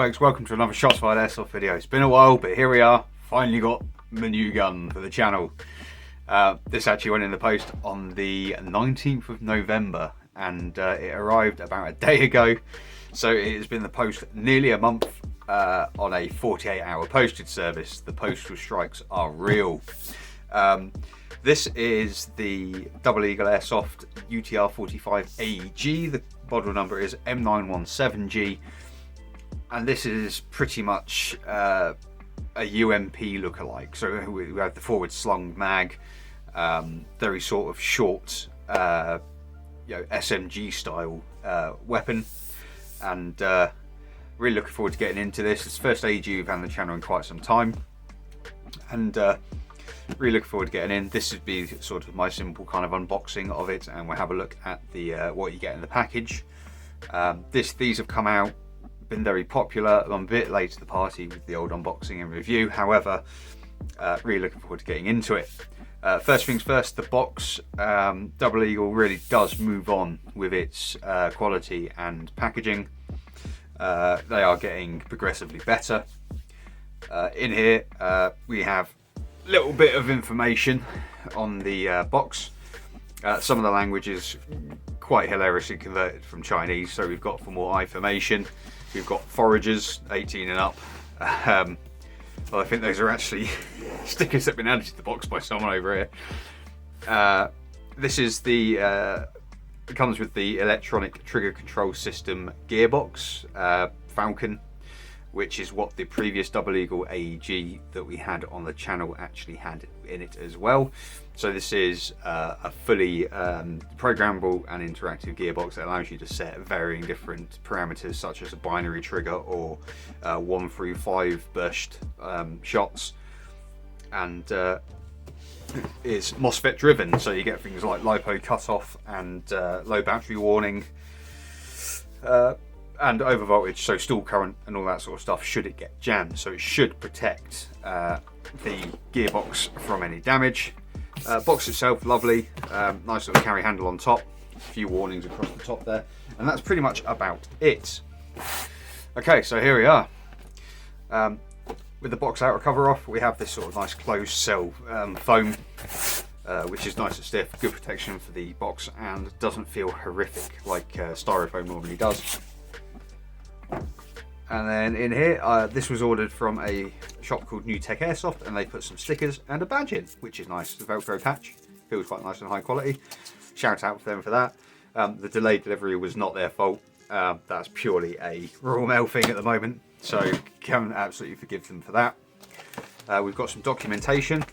folks, welcome to another Shots Fired Airsoft video. It's been a while, but here we are, finally got my new gun for the channel. This actually went in the post on the 19th of November and it arrived about a day ago. So it has been in the post nearly a month on a 48-hour postage service. The postal strikes are real. This is the Double Eagle Airsoft UTR 45 AEG. The model number is M917G. And this is pretty much a UMP lookalike. So we have the forward slung mag, very sort of short, SMG style weapon, and really looking forward to getting into this. It's the first AEG we've had on the channel in quite some time, and really looking forward to getting in. This would be sort of my simple kind of unboxing of it, and we'll have a look at the what you get in the package. These have come out. Been very popular. I'm a bit late to the party with the old unboxing and review, however really looking forward to getting into it. First things first, the box. Double Eagle really does move on with its quality and packaging. They are getting progressively better. In here we have a little bit of information on the box. Some of the language is quite hilariously converted from Chinese, so we've got for more information. We've got foragers, 18 and up. Well, I think those are actually stickers that have been added to the box by someone over here. This is the, it comes with the electronic trigger control system gearbox, Falcon, which is what the previous Double Eagle AEG that we had on the channel actually had in it as well. So this is a fully programmable and interactive gearbox that allows you to set varying different parameters, such as a binary trigger or 1 through 5 burst shots, and is MOSFET driven, so you get things like LiPo cutoff and low battery warning, and overvoltage, so stall current and all that sort of stuff should it get jammed. So it should protect the gearbox from any damage. Box itself, lovely, nice little carry handle on top, a few warnings across the top there, and that's pretty much about it. Okay, so here we are. With the box outer cover off, we have this sort of nice closed cell foam, which is nice and stiff, good protection for the box, and doesn't feel horrific like styrofoam normally does. And then in here, this was ordered from a shop called New Tech Airsoft, and they put some stickers and a badge in, which is nice. The Velcro patch feels quite nice and high quality. Shout out to them for that. The delayed delivery was not their fault. That's purely a Royal Mail thing at the moment, so can absolutely forgive them for that. We've got some documentation.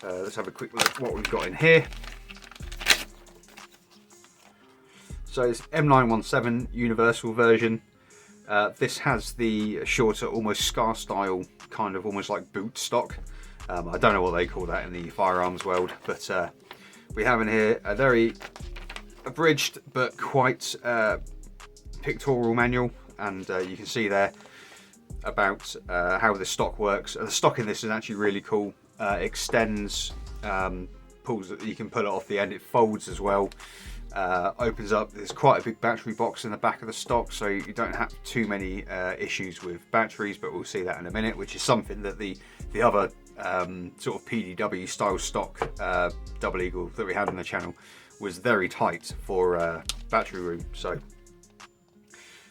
Let's have a quick look at what we've got in here. So it's M917 universal version. This has the shorter, almost scar style, kind of almost like boot stock. I don't know what they call that in the firearms world, but we have in here a very abridged but quite pictorial manual, and you can see there about how the stock works. The stock in this is actually really cool. Extends, pulls, you can pull it off the end, it folds as well. Opens up. There's quite a big battery box in the back of the stock, so you don't have too many issues with batteries, but we'll see that in a minute, which is something that the other sort of PDW style stock Double Eagle that we had on the channel was very tight for battery room, so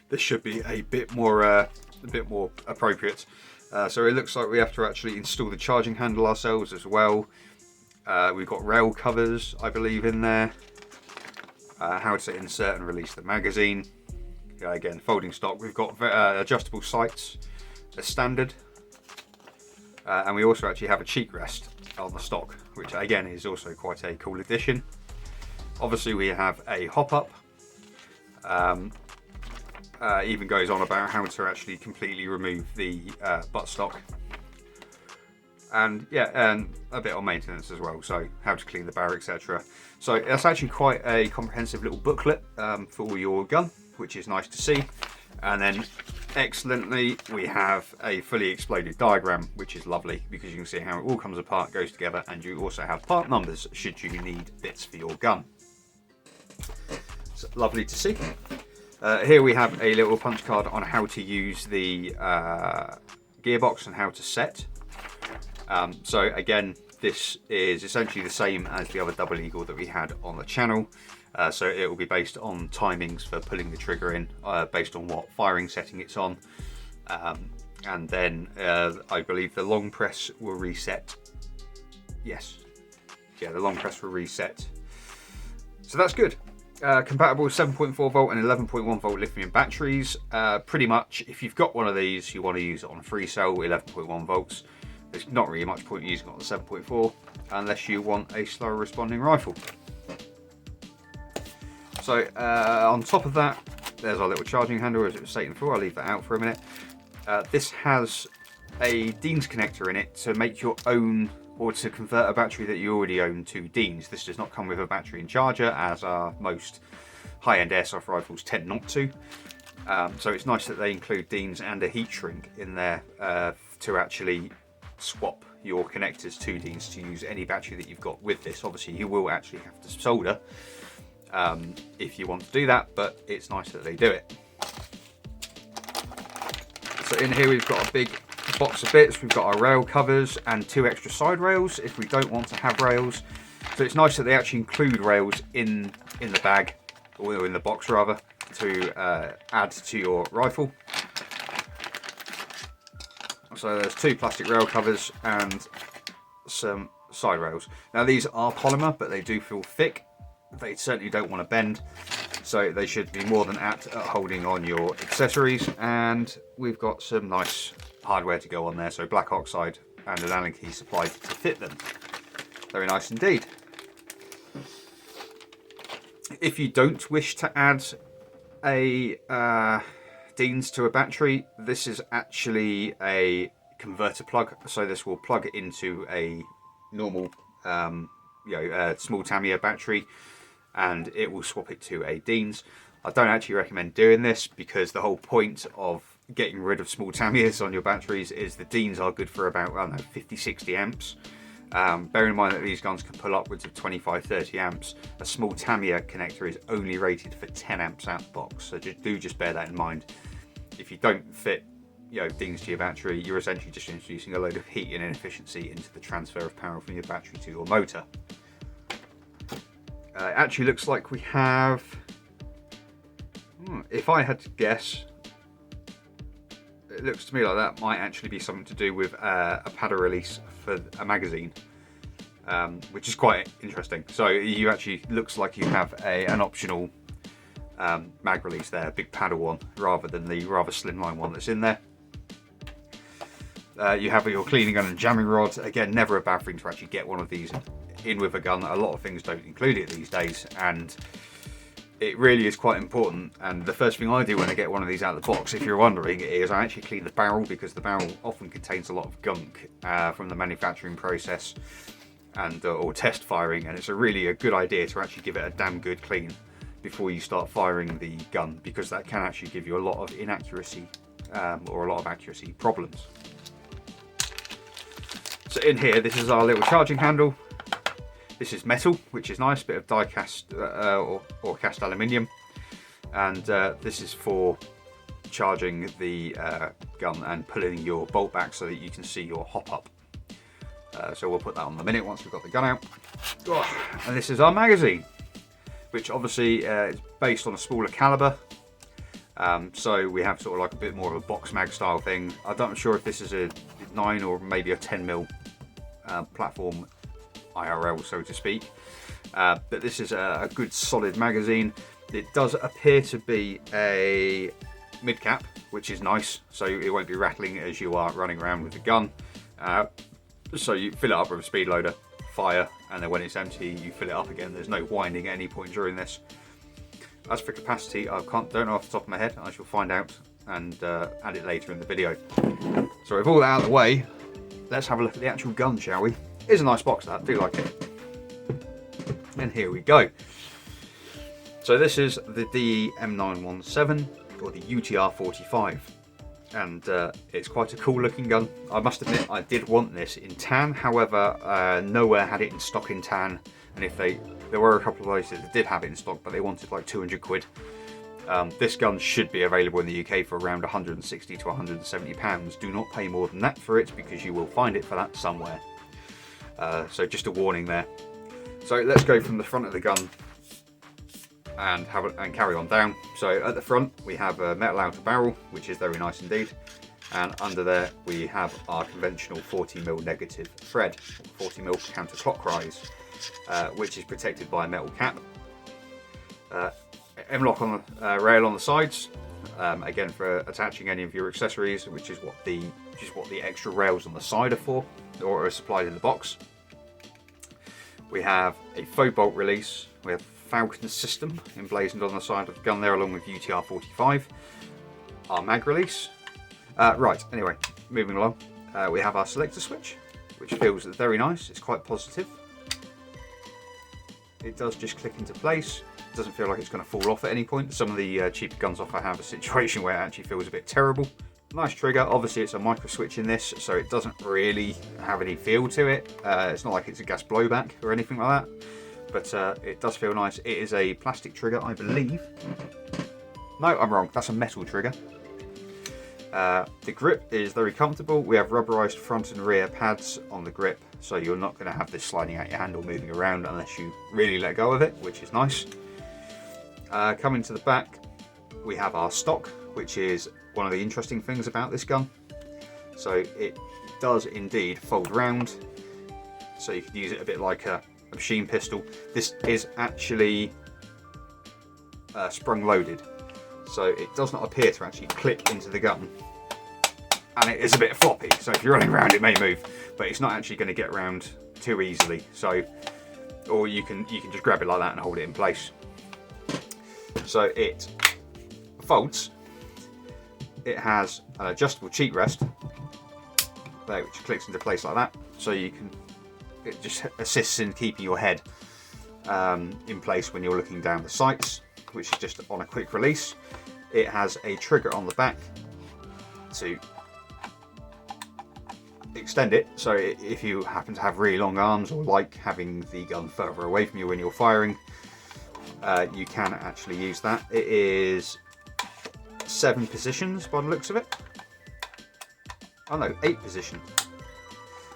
this should be a bit more appropriate. So it looks like we have to actually install the charging handle ourselves as well. We've got rail covers, I believe, in there. How to insert and release the magazine. Again, folding stock. We've got adjustable sights as standard, and we also actually have a cheek rest on the stock, which again is also quite a cool addition. Obviously we have a hop-up. Even goes on about how to actually completely remove the buttstock, and yeah, and a bit on maintenance as well, so how to clean the barrel, etc. So that's actually quite a comprehensive little booklet for your gun, which is nice to see. And then excellently, we have a fully exploded diagram, which is lovely because you can see how it all comes apart, goes together, and you also have part numbers should you need bits for your gun. So lovely to see. Here we have a little punch card on how to use the gearbox and how to set. So again, this is essentially the same as the other double eagle that we had on the channel. So it will be based on timings for pulling the trigger in, based on what firing setting it's on. And then I believe the long press will reset. Yes. Yeah, the long press will reset. So that's good. Compatible with 7.4 volt and 11.1 volt lithium batteries. Pretty much, if you've got one of these, you want to use it on free cell 11.1 volts. There's not really much point using it on the 7.4 unless you want a slower responding rifle. So on top of that, there's our little charging handle, as it was stating before. I'll leave that out for a minute. This has a Dean's connector in it to make your own, or to convert a battery that you already own to Dean's. This does not come with a battery and charger, as most high-end airsoft rifles tend not to. So it's nice that they include Dean's and a heat shrink in there to actually swap your connectors to Dean's to use any battery that you've got with this. Obviously, you will actually have to solder if you want to do that, but it's nice that they do it. So in here we've got a big box of bits. We've got our rail covers and 2 extra side rails if we don't want to have rails. So it's nice that they actually include rails in the bag, or in the box rather, to add to your rifle. So there's 2 plastic rail covers and some side rails. Now these are polymer, but they do feel thick. They certainly don't want to bend, so they should be more than apt at holding on your accessories. And we've got some nice hardware to go on there, so black oxide and an Allen key supplied to fit them. Very nice indeed. If you don't wish to add a Dean's to a battery, this is actually a converter plug, so this will plug it into a normal small Tamiya battery, and it will swap it to a Dean's. I don't actually recommend doing this because the whole point of getting rid of small Tamiyas on your batteries is the Dean's are good for about, I don't know, 50-60 amps. Bear in mind that these guns can pull upwards of 25-30 amps. A small Tamiya connector is only rated for 10 amps out the box, so just bear that in mind. If you don't fit Dean's to your battery, you're essentially just introducing a load of heat and inefficiency into the transfer of power from your battery to your motor. It actually looks like we have, if I had to guess, it looks to me like that might actually be something to do with a paddle release for a magazine, which is quite interesting. So you actually, looks like you have an optional mag release there, a big paddle one, rather than the rather slimline one that's in there. You have your cleaning gun and jamming rod. Again, never a bad thing to actually get one of these in with a gun. A lot of things don't include it these days, and it really is quite important. And the first thing I do when I get one of these out of the box, if you're wondering, is I actually clean the barrel, because the barrel often contains a lot of gunk from the manufacturing process and or test firing, and it's really a good idea to actually give it a damn good clean before you start firing the gun, because that can actually give you a lot of inaccuracy or a lot of accuracy problems. So in here, this is our little charging handle. This is metal, which is nice, bit of die cast or cast aluminium, and this is for charging the gun and pulling your bolt back so that you can see your hop up. So we'll put that on in a minute once we've got the gun out. And this is our magazine, which obviously is based on a smaller caliber. So we have sort of like a bit more of a box mag style thing. I'm not sure if this is a 9 or maybe a 10mm platform IRL, so to speak, but this is a good solid magazine. It does appear to be a mid cap, which is nice, so it won't be rattling as you are running around with the gun. So you fill it up with a speed loader, fire, and then when it's empty you fill it up again. There's no winding at any point during this. As for capacity, I don't know off the top of my head. I shall find out and add it later in the video. So with all that out of the way, let's have a look at the actual gun, shall we? It is a nice box, that. I do like it. And here we go. So this is the M917, or the UTR 45. And it's quite a cool looking gun. I must admit, I did want this in tan. However, nowhere had it in stock in tan. And if there were a couple of places that did have it in stock, but they wanted like 200 quid. This gun should be available in the UK for around £160 to £170. Do not pay more than that for it, because you will find it for that somewhere. So just a warning there. So let's go from the front of the gun and carry on down. So at the front we have a metal outer barrel, which is very nice indeed. And under there we have our conventional 40mm negative thread, 40mm counterclockwise, which is protected by a metal cap. M-lock on the rail on the sides, again for attaching any of your accessories, which is what the extra rails on the side are for, or are supplied in the box. We have a faux bolt release. We have Falcon system emblazoned on the side of the gun there, along with UTR 45. Our mag release. Right, anyway, moving along. We have our selector switch, which feels very nice. It's quite positive. It does just click into place. It doesn't feel like it's going to fall off at any point. Some of the cheaper guns off I have a situation where it actually feels a bit terrible. Nice trigger. Obviously it's a micro switch in this, so it doesn't really have any feel to it. It's not like it's a gas blowback or anything like that, but it does feel nice. It is a plastic trigger, I believe. No, I'm wrong. That's a metal trigger. The grip is very comfortable. We have rubberized front and rear pads on the grip, so you're not going to have this sliding out your hand or moving around unless you really let go of it, which is nice. Coming to the back, we have our stock, which is one of the interesting things about this gun. So it does indeed fold round, so you could use it a bit like a machine pistol. This is actually sprung loaded, so it does not appear to actually clip into the gun, and it is a bit floppy, so if you're running around it may move, but it's not actually going to get around too easily. So, or you can just grab it like that and hold it in place. So it folds. It has an adjustable cheek rest there, which clicks into place like that, so it just assists in keeping your head in place when you're looking down the sights, which is just on a quick release. It has a trigger on the back to extend it, so if you happen to have really long arms or like having the gun further away from you when you're firing, you can actually use that. It is 7 positions by the looks of it. Oh no, 8 positions.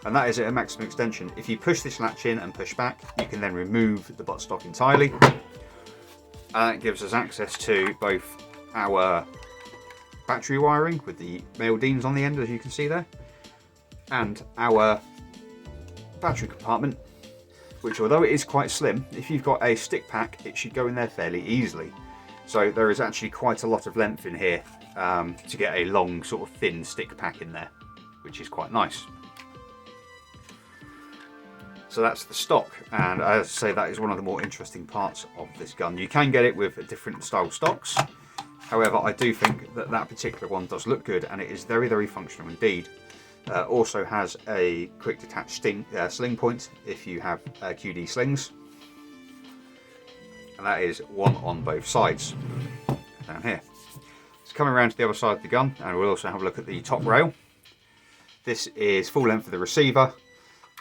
And that is at a maximum extension. If you push this latch in and push back, you can then remove the buttstock entirely. And that gives us access to both our battery wiring with the male Deans on the end, as you can see there, and our battery compartment, which, although it is quite slim, if you've got a stick pack, it should go in there fairly easily. So there is actually quite a lot of length in here to get a long, sort of thin stick pack in there, which is quite nice. So that's the stock, and as I say, that is one of the more interesting parts of this gun. You can get it with different style stocks. However, I do think that that particular one does look good, and it is very, very functional indeed. Also has a quick detach sling point if you have QD slings. And that is one on both sides, down here. It's coming around to the other side of the gun, and we'll also have a look at the top rail. This is full length of the receiver,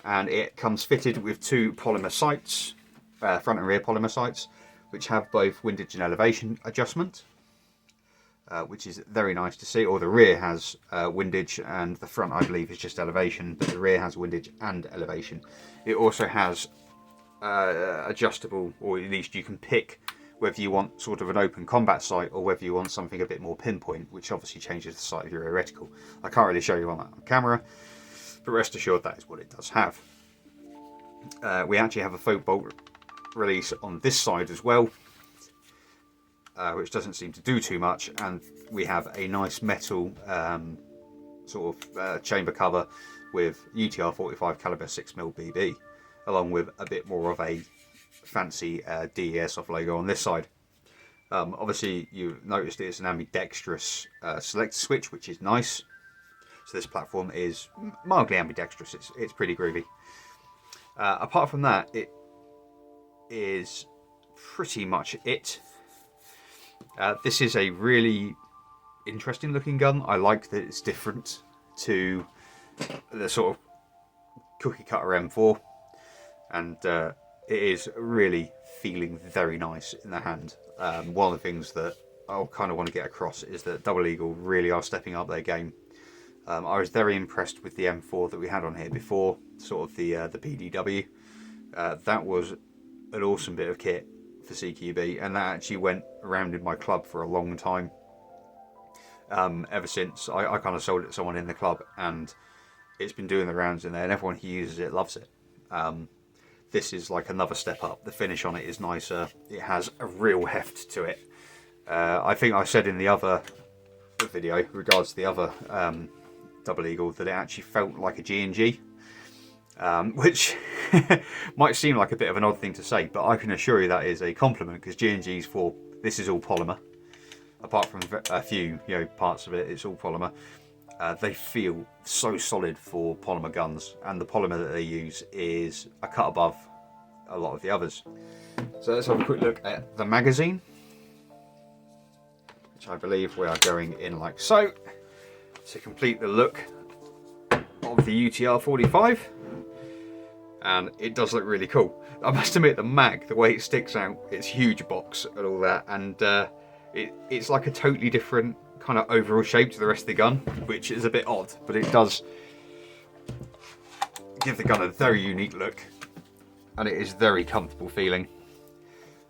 and it comes fitted with 2 polymer sights, front and rear polymer sights, which have both windage and elevation adjustment, which is very nice to see. Or the rear has windage, and the front, I believe, is just elevation, but the rear has windage and elevation. It also has adjustable, or at least you can pick whether you want sort of an open combat sight or whether you want something a bit more pinpoint, which obviously changes the sight of your rear reticle. I can't really show you on that on camera, but rest assured that is what it does have. We actually have a faux bolt release on this side as well, which doesn't seem to do too much, and we have a nice metal sort of chamber cover with UTR 45 caliber 6mm BB, along with a bit more of a fancy DESF logo on this side. Obviously you noticed it's an ambidextrous selector switch, which is nice. So this platform is mildly ambidextrous, it's pretty groovy. Apart from that, it is pretty much it. This is a really interesting looking gun. I like that it's different to the sort of cookie cutter M4, and it is really feeling very nice in the hand. One of the things that I kind of want to get across is that Double Eagle really are stepping up their game. I was very impressed with the M4 that we had on here before, sort of the PDW. That was an awesome bit of kit for CQB, and that actually went around in my club for a long time. Ever since I kind of sold it to someone in the club, and it's been doing the rounds in there, and everyone who uses it loves it. This is like another step up. The finish on it is nicer. It has a real heft to it. I think I said in the other video regards to the other Double Eagle that it actually felt like a G&G, which might seem like a bit of an odd thing to say, but I can assure you that is a compliment, because G&G's this is all polymer. Apart from a few parts of it, it's all polymer. They feel so solid for polymer guns, and the polymer that they use is a cut above a lot of the others. So let's have a quick look at the magazine, which I believe we are going in like so, to complete the look of the UTR 45, and it does look really cool. I must admit, the mag, the way it sticks out, it's huge box and all that, and it's like a totally different kind of overall shape to the rest of the gun, which is a bit odd, but it does give the gun a very unique look, and it is very comfortable feeling.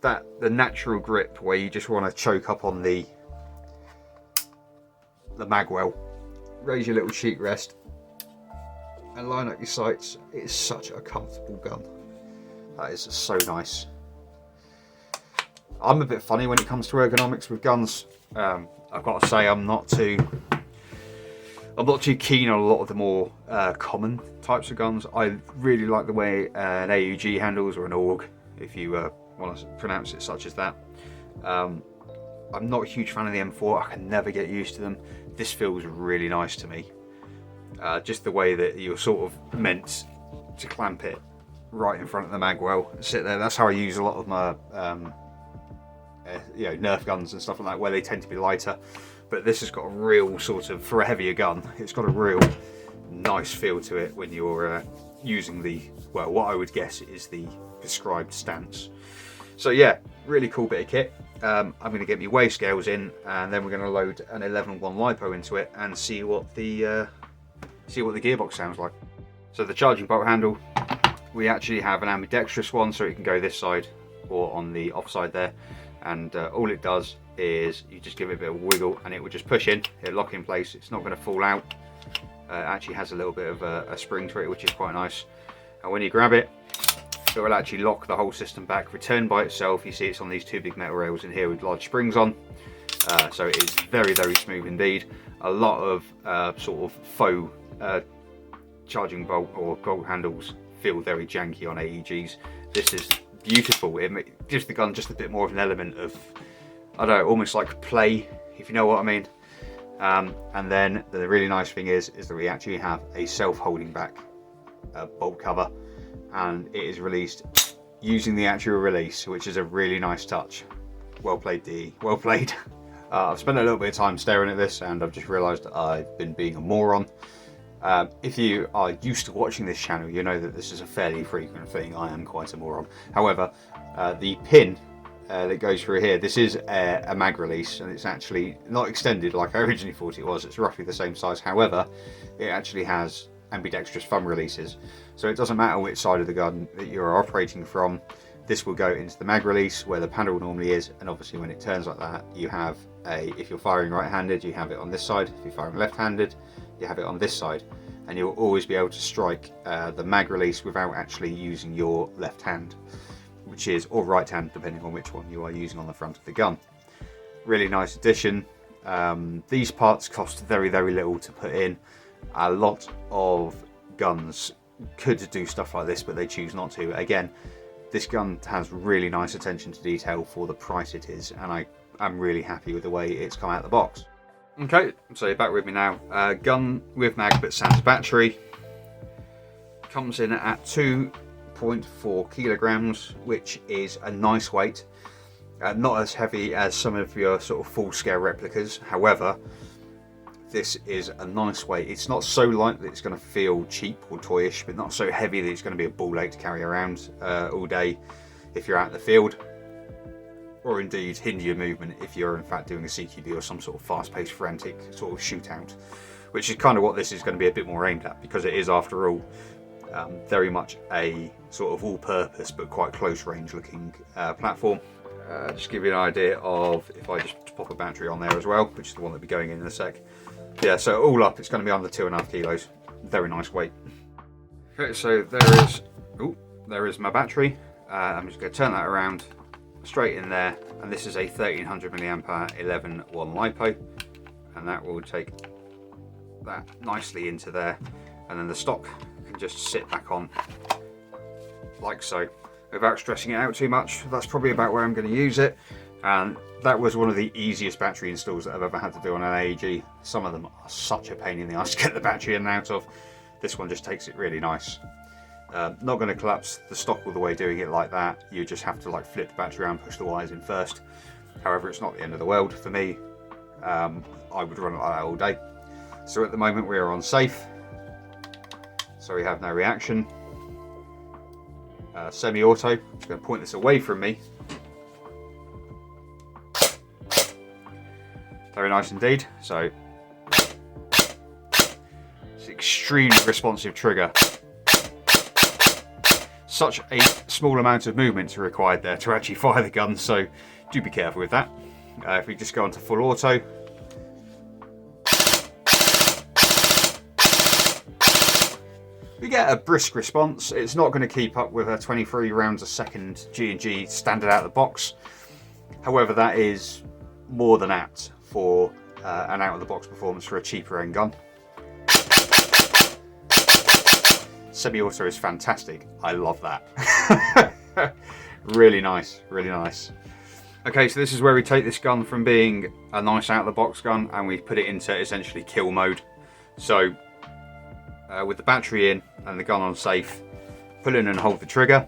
The natural grip where you just want to choke up on the magwell, raise your little cheek rest and line up your sights. It is such a comfortable gun. That is so nice. I'm a bit funny when it comes to ergonomics with guns. I've got to say, I'm not too keen on a lot of the more common types of guns. I really like the way an AEG handles, or an AUG, if you want to pronounce it such as that. I'm not a huge fan of the M4. I can never get used to them. This feels really nice to me. Just the way that you're sort of meant to clamp it right in front of the magwell, sit there. That's how I use a lot of my Nerf guns and stuff like that, where they tend to be lighter. But this has got a real sort of, for a heavier gun, it's got a real nice feel to it when you're using what I would guess is the prescribed stance. So yeah, really cool bit of kit. I'm going to get my weigh scales in, and then we're going to load an 11.1 LiPo into it and see what the gearbox sounds like. So the charging bolt handle, we actually have an ambidextrous one, so it can go this side or on the off side there. And all it does is you just give it a bit of a wiggle, and it will just push in, it'll lock in place. It's not going to fall out. It actually has a little bit of a spring to it, which is quite nice. And when you grab it, it will actually lock the whole system back, return by itself. You see it's on these two big metal rails in here with large springs on. So it is very, very smooth indeed. A lot of sort of faux charging bolt or bolt handles feel very janky on AEGs. This is beautiful. It gives the gun just a bit more of an element of, I don't know, almost like play, if you know what I mean. And then the really nice thing is that we actually have a self-holding back bolt cover, and it is released using the actual release, which is a really nice touch. Well played, DE, well played. I've spent a little bit of time staring at this, and I've just realised that I've been being a moron. If you are used to watching this channel, you know that this is a fairly frequent thing. I am quite a moron. However, the pin that goes through here, this is a mag release, and it's actually not extended like I originally thought it was. It's roughly the same size. However, it actually has ambidextrous thumb releases, so it doesn't matter which side of the gun that you're operating from. This will go into the mag release where the panel normally is, and obviously when it turns like that, you have if you're firing right-handed, you have it on this side. If you're firing left-handed, you have it on this side, and you'll always be able to strike the mag release without actually using your left hand, which is, or right hand, depending on which one you are using on the front of the gun. Really nice addition. These parts cost very, very little to put in. A lot of guns could do stuff like this, but they choose not to. Again, this gun has really nice attention to detail for the price it is, and I'm really happy with the way it's come out of the box. Okay, so you're back with me now. Gun with mag but sans battery. Comes in at 2.4 kilograms, which is a nice weight. Not as heavy as some of your sort of full-scale replicas. However, this is a nice weight. It's not so light that it's going to feel cheap or toyish, but not so heavy that it's going to be a ball ache to carry around all day if you're out in the field. or indeed hinder your movement if you're in fact doing a CQB or some sort of fast-paced frantic sort of shootout, which is kind of what this is going to be a bit more aimed at, because it is, after all, very much a sort of all-purpose but quite close range looking platform. Just give you an idea of, if I just pop a battery on there as well, which is the one that'll be going in a sec. Yeah, so all up it's going to be under 2.5 kilos. Very nice weight. Okay, so there is my battery. I'm just going to turn that around straight in there, and this is a 1300 milliamp hour 11-1 LiPo, and that will take that nicely into there, and then the stock can just sit back on like so without stressing it out too much. That's probably about where I'm going to use it, and that was one of the easiest battery installs that I've ever had to do on an AEG. Some of them are such a pain in the ass to get the battery in and out of. This one just takes it really nice. Not going to collapse the stock all the way doing it like that. You just have to like flip the battery around, push the wires in first. However, it's not the end of the world for me. I would run it like that all day. So at the moment we are on safe, so we have no reaction. Semi-auto. I'm just going to point this away from me. Very nice indeed. So it's an extremely responsive trigger. Such a small amount of movement required there to actually fire the gun, so do be careful with that. If we just go onto full auto, we get a brisk response. It's not going to keep up with a 23 rounds a second G&G standard out of the box. However, that is more than apt for an out of the box performance for a cheaper end gun. Semi-auto is fantastic. I love that. Really nice, really nice. Okay, so this is where we take this gun from being a nice out of the box gun and we put it into essentially kill mode. So with the battery in and the gun on safe, pull in and hold the trigger.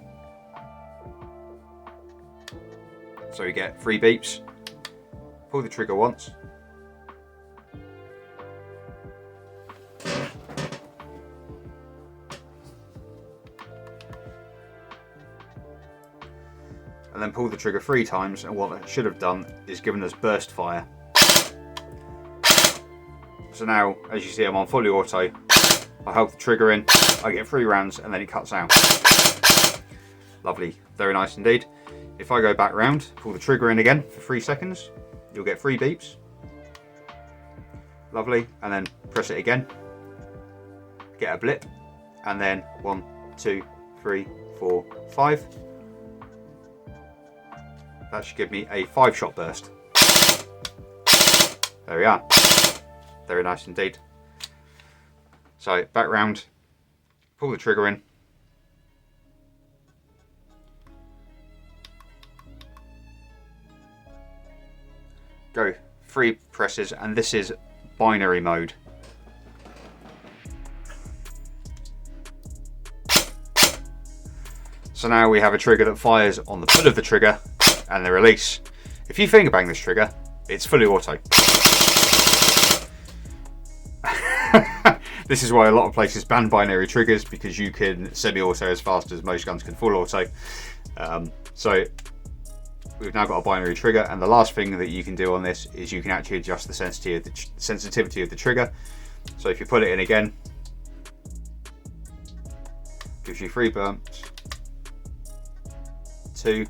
So you get 3 beeps. Pull the trigger once. And then pull the trigger 3 times, and what it should have done is given us burst fire. So now, as you see, I'm on fully auto. I hold the trigger in, I get 3 rounds, and then it cuts out. Lovely, very nice indeed. If I go back round, pull the trigger in again for 3 seconds, you'll get 3 beeps. Lovely, and then press it again. Get a blip, and then 1, 2, 3, 4, 5. That should give me a 5-shot burst. There we are. Very nice indeed. So back round, pull the trigger in. Go 3 presses, and this is binary mode. So now we have a trigger that fires on the pull of the trigger and the release. If you finger bang this trigger, it's fully auto. This is why a lot of places ban binary triggers, because you can semi-auto as fast as most guns can full auto. So we've now got a binary trigger, and the last thing that you can do on this is you can actually adjust the sensitivity of the trigger. So if you put it in again, gives you 3 bumps, 2.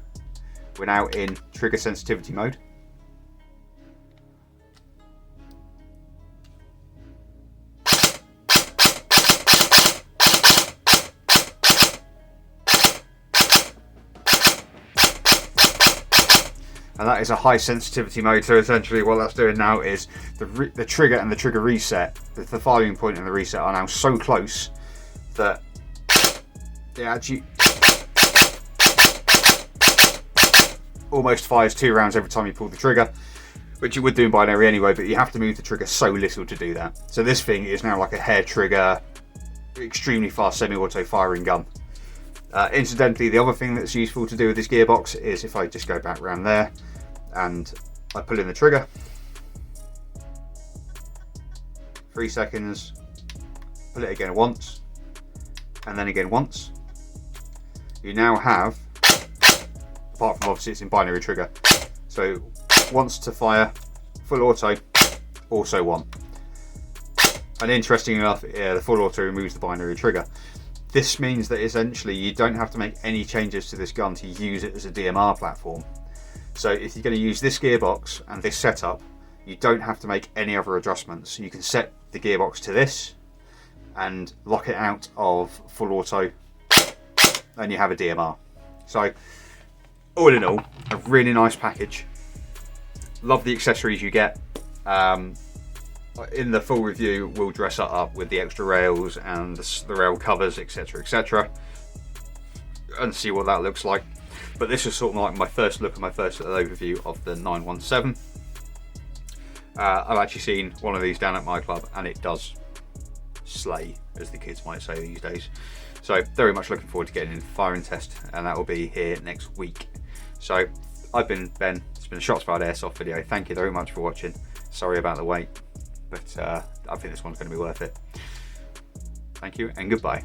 We're now in trigger sensitivity mode. And that is a high sensitivity mode, so essentially what that's doing now is the trigger and the trigger reset, the firing point and the reset are now so close that it actually almost fires 2 rounds every time you pull the trigger, which you would do in binary anyway, but you have to move the trigger so little to do that. So this thing is now like a hair trigger, extremely fast semi-auto firing gun. Incidentally, the other thing that's useful to do with this gearbox is if I just go back around there and I pull in the trigger, 3 seconds, pull it again once, and then again once. You now have, apart from obviously it's in binary trigger, So once to fire, full auto, also 1. And interesting enough, the full auto removes the binary trigger. This means that essentially you don't have to make any changes to this gun to use it as a DMR platform. So if you're going to use this gearbox and this setup, you don't have to make any other adjustments. You can set the gearbox to this and lock it out of full auto, and you have a DMR. So all in all, a really nice package. Love the accessories you get. In the full review, we'll dress it up with the extra rails and the rail covers, etc, etc, and see what that looks like. But this is sort of like my first look and my first overview of the 917. I've actually seen one of these down at my club, and it does slay, as the kids might say these days. So very much looking forward to getting in the firing test, and that will be here next week. So I've been Ben. It's been a Shots Fired Airsoft video. Thank you very much for watching. Sorry about the wait, but I think this one's going to be worth it. Thank you and goodbye.